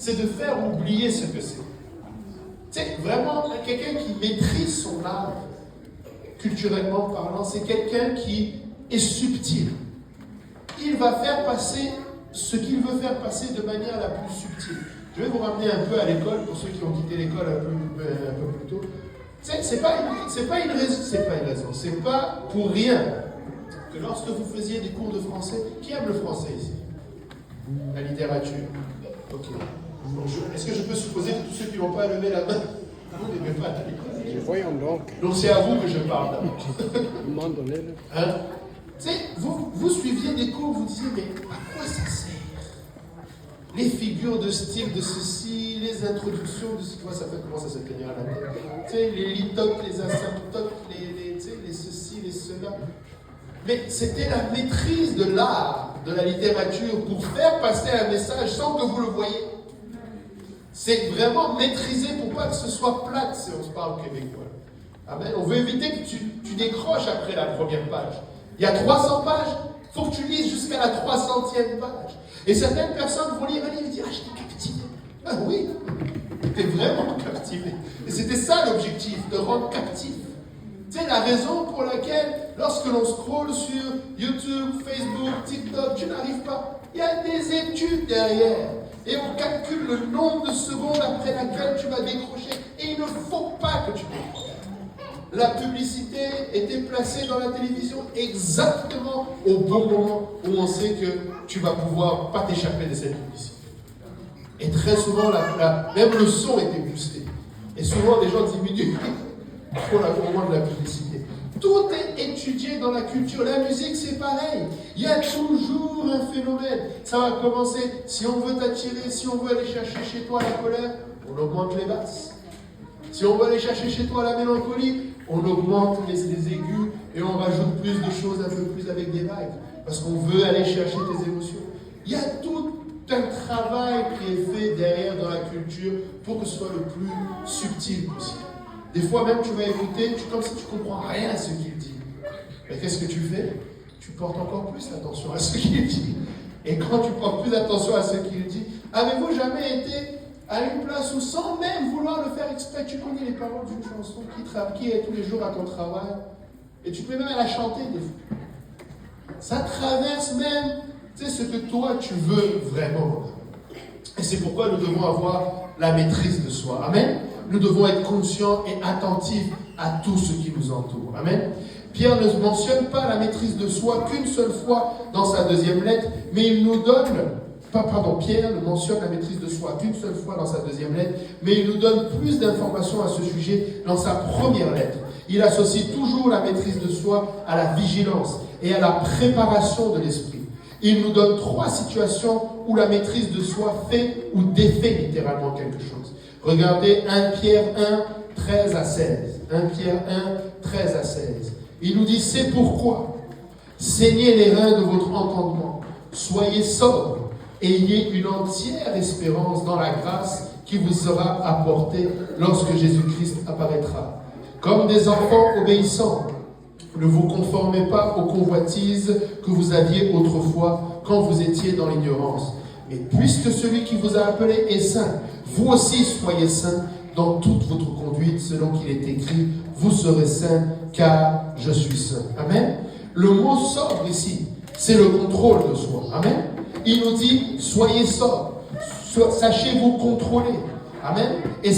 c'est de faire oublier ce que c'est. C'est vraiment quelqu'un qui maîtrise son art, culturellement parlant, c'est quelqu'un qui est subtil. Il va faire passer ce qu'il veut faire passer de manière la plus subtile. Je vais vous ramener un peu à l'école, pour ceux qui ont quitté l'école un peu plus tôt. C'est pas une raison, c'est pas pour rien que lorsque vous faisiez des cours de français, qui aime le français ici? La littérature. Ok. Est-ce que je peux supposer que tous ceux qui n'ont pas levé la main, vous n'aimez pas la littérature? Voyons donc. Donc c'est à vous que je parle d'abord. Hein? Vous suiviez des cours, vous disiez, mais à quoi ça sert? Les figures de style de ceci, les introductions de ceci, ça fait comment ça se tenir à la tête? Les litotes, les asymptotes, les ceci, les cela. Mais c'était la maîtrise de l'art, de la littérature, pour faire passer un message sans que vous le voyez. C'est vraiment maîtriser pour pas que ce soit plate si on se parle québécois. Amen. On veut éviter que tu décroches après la première page. Il y a 300 pages, il faut que tu lises jusqu'à la 300e page. Et certaines personnes vont lire un livre et dire « Ah, j'étais captivé ». Ah oui, tu es vraiment captivé. Et c'était ça l'objectif, de rendre captif. C'est la raison pour laquelle, lorsque l'on scrolle sur YouTube, Facebook, TikTok, tu n'arrives pas. Il y a des études derrière. Et on calcule le nombre de secondes après laquelle tu vas décrocher. Et il ne faut pas que tu décroches. La publicité était placée dans la télévision exactement au bon moment où on sait que tu vas pouvoir pas t'échapper de cette publicité. Et très souvent, même le son était boosté. Et souvent, les gens diminuent au moment de la publicité. Tout est étudié dans la culture. La musique, c'est pareil. Il y a toujours un phénomène. Ça va commencer, si on veut t'attirer, si on veut aller chercher chez toi la colère, on augmente les basses. Si on veut aller chercher chez toi la mélancolie, on augmente les aigus et on rajoute plus de choses un peu plus avec des vagues. Parce qu'on veut aller chercher tes émotions. Il y a tout un travail qui est fait derrière dans la culture pour que ce soit le plus subtil possible. Des fois même tu vas écouter, comme si tu ne comprends rien à ce qu'il dit. Mais qu'est-ce que tu fais? Tu portes encore plus attention à ce qu'il dit. Et quand tu portes plus attention à ce qu'il dit, avez-vous jamais été à une place où, sans même vouloir le faire exprès, tu connais les paroles d'une chanson qui est tous les jours à ton travail, et tu peux même la chanter des fois. Ça traverse même ce que toi tu veux vraiment. Et c'est pourquoi nous devons avoir la maîtrise de soi. Amen. Nous devons être conscients et attentifs à tout ce qui nous entoure. Amen. Pierre ne mentionne pas la maîtrise de soi qu'une seule fois dans sa deuxième lettre, mais il nous donne... Pierre ne mentionne la maîtrise de soi qu'une seule fois dans sa deuxième lettre, mais il nous donne plus d'informations à ce sujet dans sa première lettre. Il associe toujours la maîtrise de soi à la vigilance et à la préparation de l'esprit. Il nous donne 3 situations où la maîtrise de soi fait ou défait littéralement quelque chose. Regardez 1 Pierre 1, 13 à 16. 1 Pierre 1, 13 à 16. Il nous dit, c'est pourquoi saignez les reins de votre entendement, soyez sobres, ayez une entière espérance dans la grâce qui vous sera apportée lorsque Jésus-Christ apparaîtra. Comme des enfants obéissants, ne vous conformez pas aux convoitises que vous aviez autrefois quand vous étiez dans l'ignorance. Mais puisque celui qui vous a appelé est saint, vous aussi soyez saints dans toute votre conduite, selon qu'il est écrit, vous serez saints car je suis saint. Amen. Le mot sobre ici, c'est le contrôle de soi. Amen. Il nous dit, soyez sobre, sachez vous contrôler. Amen. Et